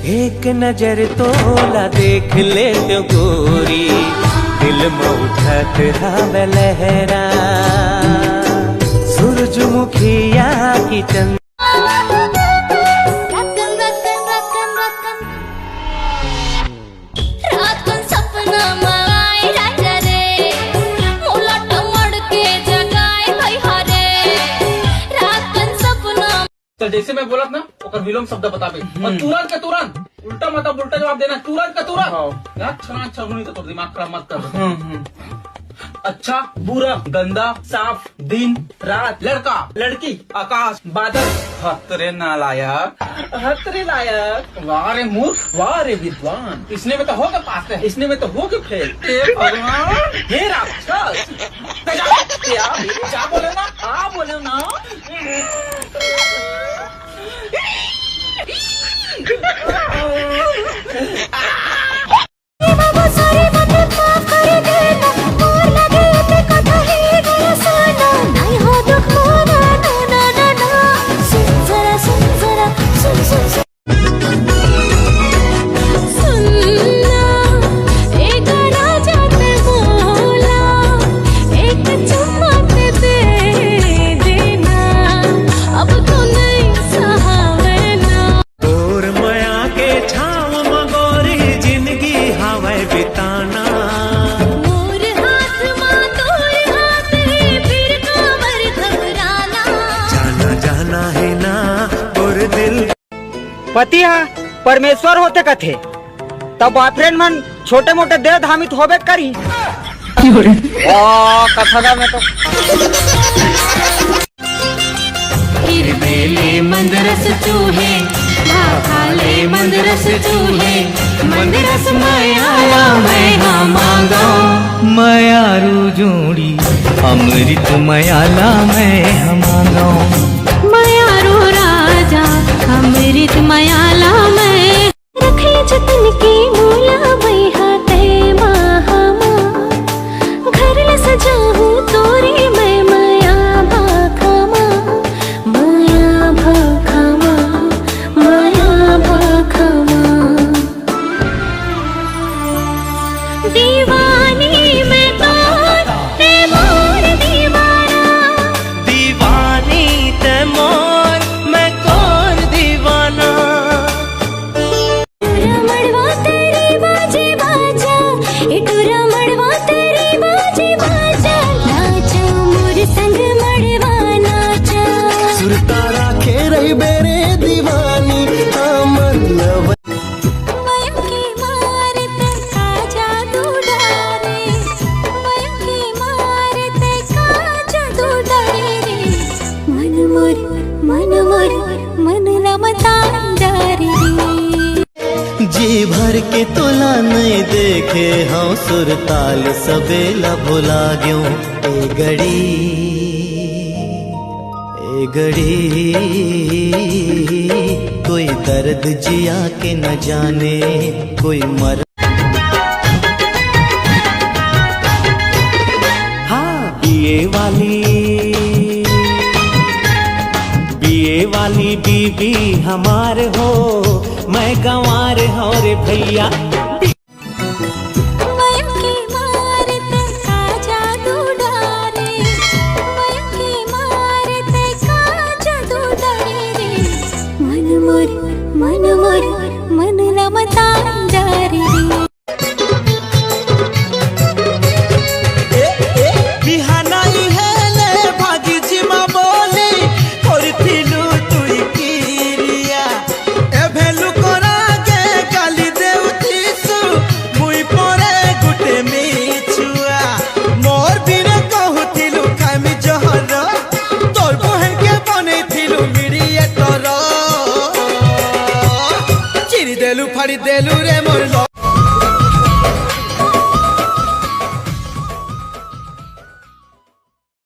एक नजर तोला देख ले तो गोरी, दिल में उठत हवे लहरा, सूरजमुखिया की चंद तो जैसे मैं बोला ना ओकर विलोम शब्द बताबे और तुरंत के तुरंत उल्टा मतलब उल्टा जवाब देना, तुरंत का तुरंत। अच्छा नहीं तो दिमाग खराब मत कर। अच्छा बुरा, गंदा, साफ, दिन, रात, लड़का, लड़की, आकाश, बादल। हतरे नालायक, हतरे लायक, वाह रे मूर्ख, वाह रे विद्वान। इसने में तो हो के पास है, इसने में तो हो के फेल। हे भगवान, हे राक्षस, क्या बोले ना, आप बोले ना। पति हा परमेश्वर होते कथे, तब बॉयफ्रेंड मन छोटे मोटे देह धामित होबे करी। कथा में तो मंदरस चूहे, खाले मंदरस चूहे, मंदरस माया मैं मांगो, मायारू जोड़ी अमृत मयाला मैं मांगो, मायारू राजा अमृत मयाला मैं, रखे जतन की मूला वही हाथे महामा, घर ले सजाऊं तोरी मैं माया भाखमा, माया भाखमा, माया भाखमा। दीवानी मैं तो ते मोर दीवाना, दीवानी ते मोर मैं कौन दीवाना। मड़वा तेरी बाजे बाजा, इटूरा मड़वा तेरी बाजे बाजा, नाचा मोर संग मड़वा नाचा, सुरतारा खेरई बेरे दीवानी अमर लव। मयू की मार ते का जादू डारे, मयू की मार ते का जादू डारे रे, मन मोर मन रमता डारे रे। जी भर के तोला नहीं देखे हाँ सुरताल सबेला भुला गयो, ए गड़ी कोई दर्द जिया के न जाने कोई मर। हाँ बीए वाली बीबी हमार हो, मैं गंवार हो रे भैया। मयू की मार ते का जादू डारे, मयू की मार ते का जादू डारे रे, मन रमता डारे रे। बिहाना इहेले भागी जिमा बोली करथिलु तुई किरिया, एभेलु करागे गाली देउथिसु मुई परे गुटे मिछुआ, मोर बिना कहूथिलु खामी जहर, तोर बहन के बनैथिलु मिडिएटर, चिरी देलु फाड़ी देलु रे मोर।